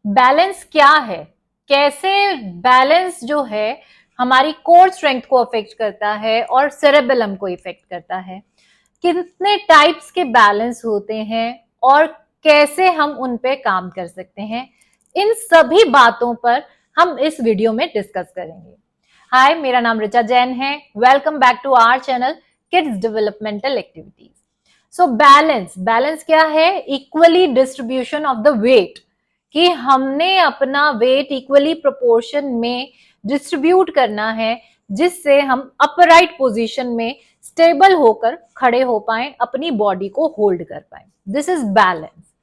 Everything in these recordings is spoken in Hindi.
बैलेंस क्या है, कैसे बैलेंस जो है हमारी कोर स्ट्रेंथ को अफेक्ट करता है और सेरेबेलम को इफेक्ट करता है, कितने टाइप्स के बैलेंस होते हैं और कैसे हम उन पे काम कर सकते हैं, इन सभी बातों पर हम इस वीडियो में डिस्कस करेंगे। हाय, मेरा नाम ऋचा जैन है। Welcome back to our channel kids developmental activities. So balance क्या है? Equally distribution of the weight, कि हमने अपना वेट इक्वली प्रोपोर्शन में डिस्ट्रीब्यूट करना है, जिससे हम अपराइट पोजीशन में स्टेबल होकर खड़े हो पाए, अपनी बॉडी को होल्ड कर पाए। This is balance.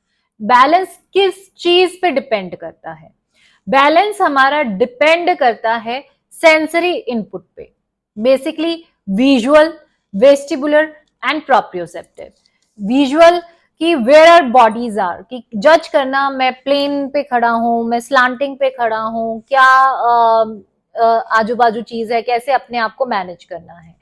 बैलेंस किस चीज पे डिपेंड करता है? बैलेंस हमारा डिपेंड करता है सेंसरी इनपुट पे, basically visual, vestibular and proprioceptive. Visual कि वेयर आर बॉडीज आर, कि जज करना, मैं प्लेन पे खड़ा हूं, मैं स्लांटिंग पे खड़ा हूं, क्या आजू बाजू चीज है, कैसे अपने आप को मैनेज करना है।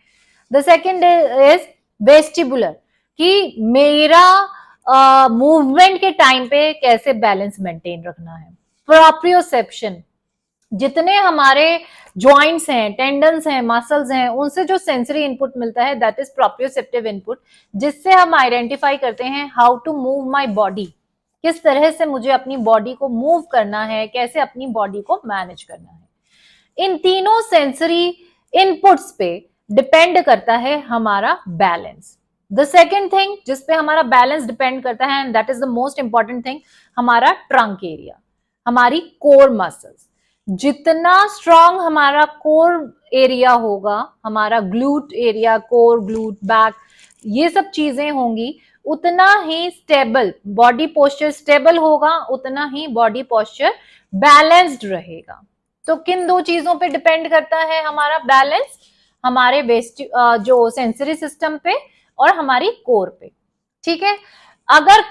द सेकेंड इज वेस्टिबुलर, कि मेरा मूवमेंट के टाइम पे कैसे बैलेंस मेंटेन रखना है। प्रोप्रियोसेप्शन, जितने हमारे जॉइंट्स हैं, टेंडन्स हैं, मसल्स हैं, उनसे जो सेंसरी इनपुट मिलता है दैट इज प्रोप्रियोसेप्टिव इनपुट, जिससे हम आइडेंटिफाई करते हैं how to move my body, किस तरह से मुझे अपनी बॉडी को मूव करना है, कैसे अपनी बॉडी को मैनेज करना है। इन तीनों सेंसरी इनपुट्स पे डिपेंड करता है हमारा बैलेंस। द सेकेंड थिंग जिसपे हमारा बैलेंस डिपेंड करता है, and that is the most important thing, हमारा ट्रंक एरिया, हमारी कोर मसल्स। जितना स्ट्रांग हमारा कोर एरिया होगा, हमारा glute area, core, glute, back, ये सब चीजें होंगी, उतना ही स्टेबल बॉडी पोस्चर स्टेबल होगा, उतना ही बॉडी पोस्चर बैलेंस्ड रहेगा। तो किन दो चीजों पे डिपेंड करता है हमारा बैलेंस? हमारे वेस्ट जो सेंसरी सिस्टम पे और हमारी कोर पे। ठीक है। अगर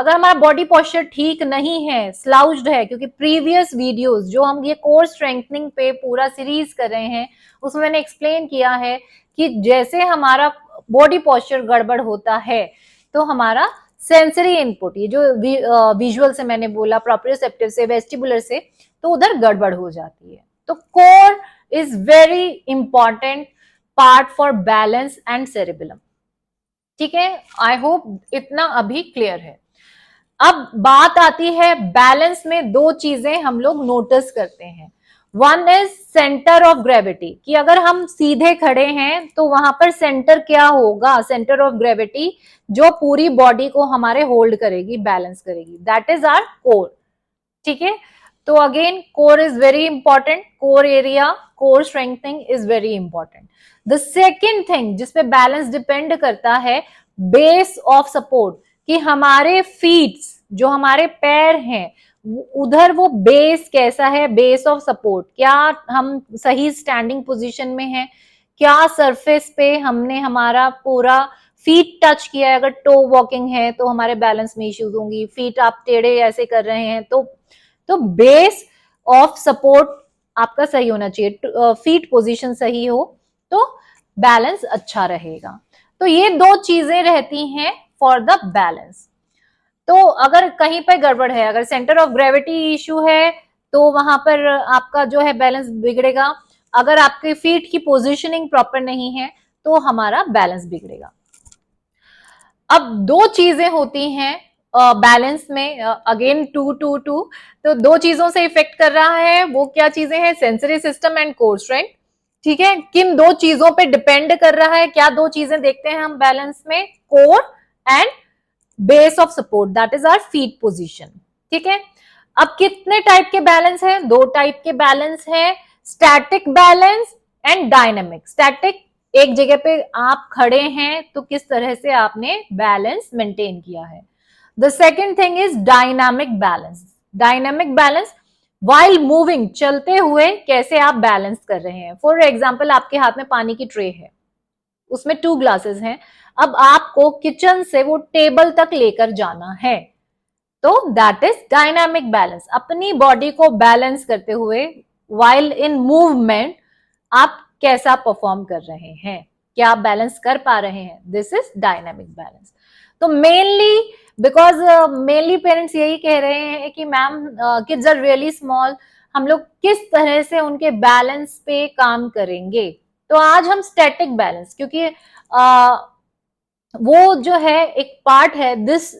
हमारा बॉडी पोस्चर ठीक नहीं है, स्लाउज्ड है, क्योंकि प्रीवियस वीडियोस जो हम ये कोर स्ट्रेंथनिंग पे पूरा सीरीज कर रहे हैं, उसमें मैंने एक्सप्लेन किया है कि जैसे हमारा बॉडी पोस्चर गड़बड़ होता है तो हमारा सेंसरी इनपुट, ये जो विजुअल से मैंने बोला, प्रोप्रियोसेप्टिव से, वेस्टिबुलर से, तो उधर गड़बड़ हो जाती है। तो core is very important part for balance and cerebellum. ठीक है, आई होप इतना अभी क्लियर है। अब बात आती है बैलेंस में, दो चीजें हम लोग नोटिस करते हैं। One is centre of gravity, कि अगर हम सीधे खड़े हैं तो वहां पर सेंटर क्या होगा? सेंटर ऑफ ग्रेविटी जो पूरी बॉडी को हमारे होल्ड करेगी, बैलेंस करेगी, दैट इज आवर कोर। ठीक है, तो again core is very important, core area, core strengthening is very important. The second thing जिसपे बैलेंस डिपेंड करता है, बेस ऑफ सपोर्ट, कि हमारे फीट, जो हमारे पैर हैं, उधर वो बेस कैसा है, बेस ऑफ सपोर्ट, क्या हम सही स्टैंडिंग पोजीशन में हैं, क्या सरफेस पे हमने हमारा पूरा फीट टच किया है। अगर टो वॉकिंग है तो हमारे बैलेंस में इश्यूज होंगी, फीट आप टेढ़े ऐसे कर रहे हैं तो बेस ऑफ सपोर्ट आपका सही होना चाहिए, फीट पोजीशन सही हो तो बैलेंस अच्छा रहेगा। तो ये दो चीजें रहती हैं फॉर द बैलेंस। तो अगर कहीं पर गड़बड़ है, अगर सेंटर ऑफ ग्रेविटी इश्यू है तो वहां पर आपका जो है बैलेंस बिगड़ेगा। अगर आपके फीट की पोजीशनिंग प्रॉपर नहीं है तो हमारा बैलेंस बिगड़ेगा। अब दो चीजें होती हैं बैलेंस में, अगेन टू टू टू, तो दो चीजों से इफेक्ट कर रहा है। वो क्या चीजें हैं? Sensory system and core strength. ठीक है, किन दो चीजों पे डिपेंड कर रहा है? क्या दो चीजें देखते हैं हम बैलेंस में? Core and base of support, that is our feet position. ठीक है, अब कितने टाइप के बैलेंस है? दो टाइप के बैलेंस है, static balance and dynamic. Static, एक जगह पे आप खड़े हैं तो किस तरह से आपने बैलेंस मेंटेन किया है। The second thing is dynamic balance. Dynamic balance, while moving, चलते हुए कैसे आप बैलेंस कर रहे हैं। फॉर एग्जाम्पल, आपके हाथ में पानी की ट्रे है, उसमें 2 ग्लासेस हैं, अब आपको किचन से वो टेबल तक लेकर जाना है, तो दैट इज डायनामिक बैलेंस। अपनी बॉडी को बैलेंस करते हुए वाइल इन मूवमेंट आप कैसा परफॉर्म कर रहे हैं, क्या आप बैलेंस कर पा रहे हैं, दिस इज डायनामिक बैलेंस। तो मेनली बिकॉज मेनली पेरेंट्स यही कह रहे हैं कि ma'am kids are really small, हम लोग किस तरह से उनके बैलेंस पे काम करेंगे। तो आज हम स्टैटिक बैलेंस, क्योंकि वो जो है एक पार्ट है दिस,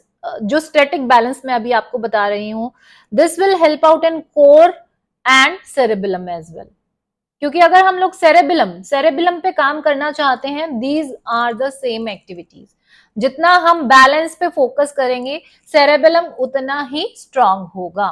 जो स्टैटिक बैलेंस मैं अभी आपको बता रही हूं, this will help out in core and cerebellum as well. क्योंकि अगर हम लोग सेरेबेलम पे काम करना चाहते हैं, these are the same activities. जितना हम बैलेंस पे फोकस करेंगे, सेरेबेलम उतना ही स्ट्रांग होगा।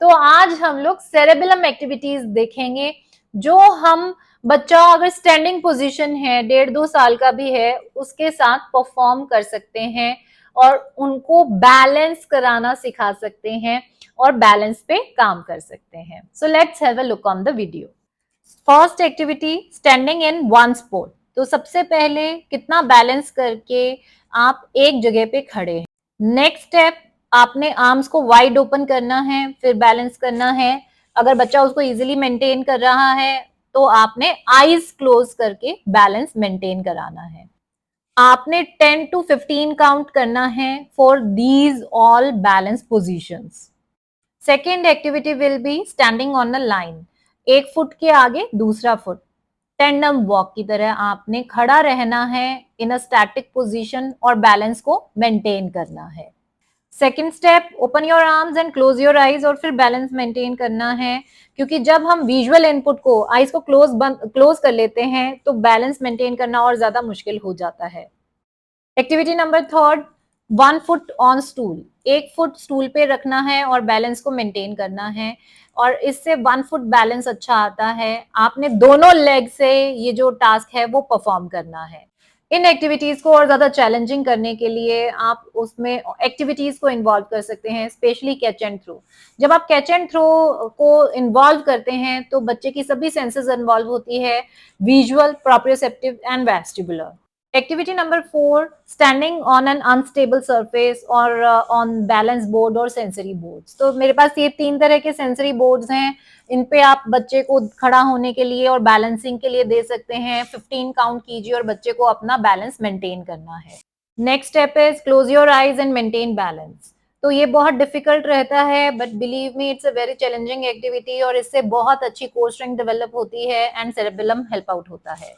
तो आज हम लोग सेरेबेलम एक्टिविटीज देखेंगे, जो हम बच्चा अगर स्टैंडिंग पोजीशन है, 1.5-2 साल का भी है, उसके साथ परफॉर्म कर सकते हैं और उनको बैलेंस कराना सिखा सकते हैं और बैलेंस पे काम कर सकते हैं। So let's have a look on the video. First activity, standing in one spot. तो सबसे पहले कितना बैलेंस करके आप एक जगह पे खड़े हैं। नेक्स्ट स्टेप, आपने आर्म्स को वाइड ओपन करना है, फिर बैलेंस करना है। अगर बच्चा उसको इजीली मेंटेन कर रहा है तो आपने आईज क्लोज करके बैलेंस मेंटेन कराना है। आपने 10 to 15 काउंट करना है for these all balance positions. Second activity will be standing on a line, 1 foot के आगे दूसरा फुट, टेंडम वॉक की तरह आपने खड़ा रहना है इन अ स्टैटिक पोजीशन और बैलेंस को मेंटेन करना है। Second step, open your arms and close your eyes, और फिर बैलेंस मेंटेन करना है। क्योंकि जब हम विजुअल इनपुट को, आईज को क्लोज कर लेते हैं तो बैलेंस मेंटेन करना और ज्यादा मुश्किल हो जाता है। Activity number third, 1 foot on stool, 1 foot stool पे रखना है और बैलेंस को मेंटेन करना है, और इससे 1 फुट बैलेंस अच्छा आता है। आपने दोनों लेग से ये जो टास्क है वो परफॉर्म करना है। इन एक्टिविटीज को और ज्यादा चैलेंजिंग करने के लिए आप उसमें एक्टिविटीज को इन्वॉल्व कर सकते हैं, स्पेशली कैच एंड थ्रो। जब आप कैच एंड थ्रो को इन्वॉल्व करते हैं तो बच्चे की सभी सेंसेस इन्वॉल्व होती है, visual, proprioceptive and vestibular. Activity number 4, standing on an unstable surface और ऑन बैलेंस बोर्ड और सेंसरी बोर्ड्स। तो मेरे पास ये 3 तरह के सेंसरी बोर्ड्स हैं, इन पे आप बच्चे को खड़ा होने के लिए और बैलेंसिंग के लिए दे सकते हैं। 15 काउंट कीजिए और बच्चे को अपना बैलेंस मेंटेन करना है। Next step is close your eyes and maintain balance. तो ये बहुत डिफिकल्ट रहता है, but believe me it's a very challenging activity, और इससे बहुत अच्छी कोर स्ट्रेंथ डेवलप होती है एंड सेरेबेलम हेल्प आउट होता है।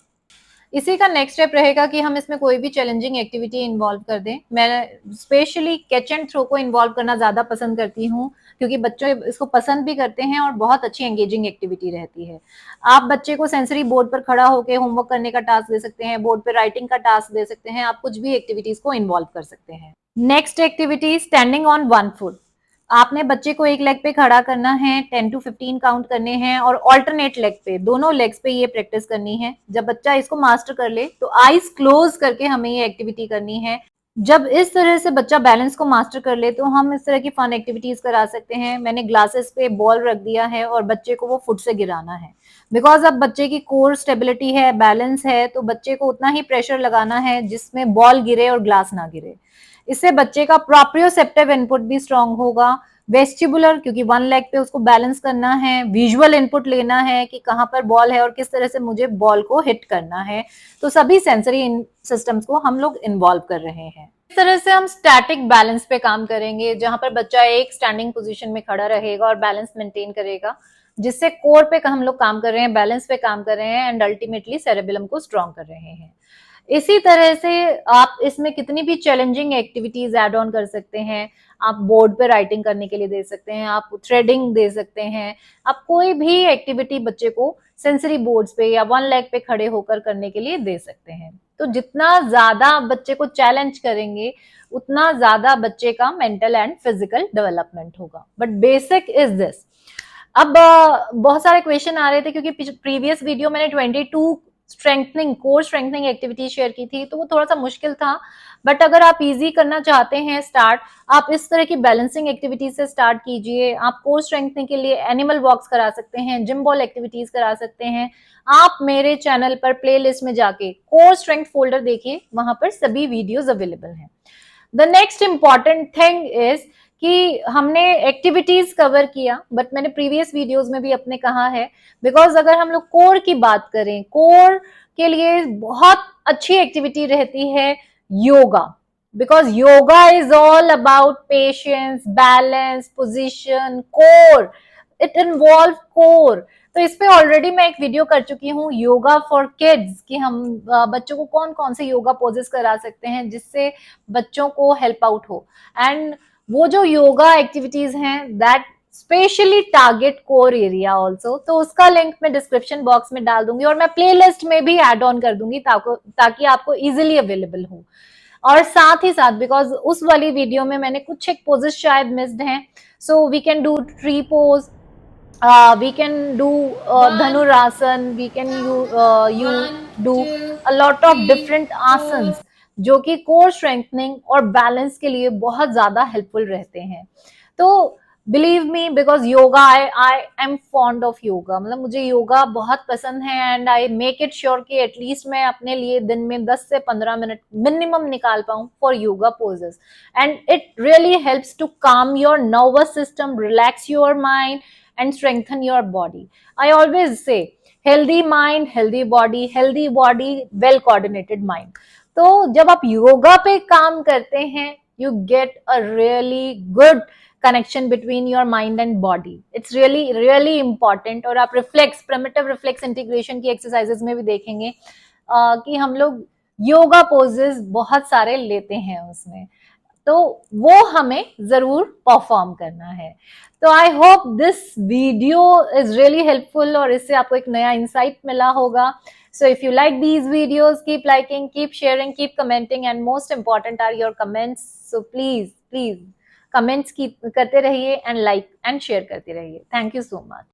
इसी का नेक्स्ट स्टेप रहेगा कि हम इसमें कोई भी चैलेंजिंग एक्टिविटी इन्वॉल्व कर दें। मैं स्पेशली कैच एंड थ्रो को इन्वॉल्व करना ज्यादा पसंद करती हूँ, क्योंकि बच्चे इसको पसंद भी करते हैं और बहुत अच्छी एंगेजिंग एक्टिविटी रहती है। आप बच्चे को सेंसरी बोर्ड पर खड़ा होकर होमवर्क करने का टास्क दे सकते हैं, बोर्ड पर राइटिंग का टास्क दे सकते हैं, आप कुछ भी एक्टिविटीज को इन्वॉल्व कर सकते हैं। Next activity, standing on 1 foot. आपने बच्चे को एक लेग पे खड़ा करना है, 10 to 15 काउंट करने हैं और ऑल्टरनेट लेग पे, दोनों लेग्स पे ये प्रैक्टिस करनी है। जब बच्चा इसको मास्टर कर ले तो आईज क्लोज करके हमें ये एक्टिविटी करनी है। जब इस तरह से बच्चा बैलेंस को मास्टर कर ले तो हम इस तरह की फन एक्टिविटीज करा सकते हैं। मैंने ग्लासेस पे बॉल रख दिया है और बच्चे को वो फुट से गिराना है, बिकॉज अब बच्चे की कोर स्टेबिलिटी है, बैलेंस है, तो बच्चे को उतना ही प्रेशर लगाना है जिसमें बॉल गिरे और ग्लास ना गिरे। इससे बच्चे का प्रोप्रियोसेप्टिव इनपुट भी स्ट्रांग होगा, वेस्टिबुलर, क्योंकि 1 लेग पे उसको बैलेंस करना है, विजुअल इनपुट लेना है कि कहाँ पर बॉल है और किस तरह से मुझे बॉल को हिट करना है। तो सभी सेंसरी सिस्टम्स को हम लोग इन्वॉल्व कर रहे हैं। इस तरह से हम स्टैटिक बैलेंस पे काम करेंगे, जहां पर बच्चा एक स्टैंडिंग पोजीशन में खड़ा रहेगा और बैलेंस मेंटेन करेगा, जिससे कोर पे हम लोग काम कर रहे हैं, बैलेंस पे काम कर रहे हैं एंड अल्टीमेटली सेरेबेलम को स्ट्रॉन्ग कर रहे हैं। इसी तरह से आप इसमें कितनी भी चैलेंजिंग एक्टिविटीज ऐड ऑन कर सकते हैं। आप बोर्ड पे राइटिंग करने के लिए दे सकते हैं, आप थ्रेडिंग दे सकते हैं, आप कोई भी एक्टिविटी बच्चे को सेंसरी बोर्ड्स पे या 1 लेग पे खड़े होकर करने के लिए दे सकते हैं। तो जितना ज्यादा आप बच्चे को चैलेंज करेंगे उतना ज्यादा बच्चे का मेंटल एंड फिजिकल डेवलपमेंट होगा। But basic is this. अब बहुत सारे क्वेश्चन आ रहे थे, क्योंकि प्रीवियस वीडियो मैंने 22 strengthening, core strengthening activity share की थी, तो वो थोड़ा सा मुश्किल था। बट अगर आप इजी करना चाहते हैं स्टार्ट, आप इस तरह की बैलेंसिंग एक्टिविटीज से स्टार्ट कीजिए। आप कोर स्ट्रेंथनिंग के लिए एनिमल वॉक्स करा सकते हैं, जिम बॉल एक्टिविटीज करा सकते हैं। आप मेरे चैनल पर प्लेलिस्ट में जाके कोर स्ट्रेंथ फोल्डर देखिए, वहां पर सभी वीडियोज अवेलेबल हैं। The next important thing is कि हमने एक्टिविटीज कवर किया, बट मैंने प्रीवियस वीडियोस में भी अपने कहा है, बिकॉज अगर हम लोग कोर की बात करें, कोर के लिए बहुत अच्छी एक्टिविटी रहती है yoga. because yoga is all about patience, balance, position, core. It involves core. तो इस पे ऑलरेडी मैं एक वीडियो कर चुकी हूँ, योगा फॉर किड्स, कि हम बच्चों को कौन कौन से योगा पोजेस करा सकते हैं जिससे बच्चों को हेल्प आउट हो। एंड वो जो योगा एक्टिविटीज हैं that specially target core area also, तो उसका लिंक मैं डिस्क्रिप्शन बॉक्स में डाल दूंगी और मैं प्लेलिस्ट में भी एड ऑन कर दूंगी ताकि आपको इजिली अवेलेबल हो। और साथ ही साथ बिकॉज उस वाली वीडियो में मैंने कुछ एक पोजेस शायद मिस्ड हैं, so we can do tree pose, we can do dhanurasan, we can you do a lot of different asanas जो कि कोर स्ट्रेंथनिंग और बैलेंस के लिए बहुत ज्यादा हेल्पफुल रहते हैं। तो believe me, because yoga I am fond of yoga, मतलब मुझे योगा बहुत पसंद है and I make it sure कि एटलीस्ट मैं अपने लिए दिन में 10 से 15 मिनट मिनिमम निकाल पाऊं for yoga poses. And it really helps to calm your nervous system, relax your mind and strengthen your body. I always say healthy mind, healthy body, well coordinated mind. तो जब आप योगा पे काम करते हैं, you get a really good connection between your mind and body. It's really important। और आप primitive reflex integration की exercises में भी देखेंगे कि हम लोग योगा poses बहुत सारे लेते हैं उसमें, तो वो हमें जरूर परफॉर्म करना है। तो I hope this video is really helpful और इससे आपको एक नया इंसाइट मिला होगा। So if you like these videos, keep liking, keep sharing, keep commenting and most important are your comments. So please comments करते रहिए एंड लाइक एंड शेयर करते रहिए। Thank you so much.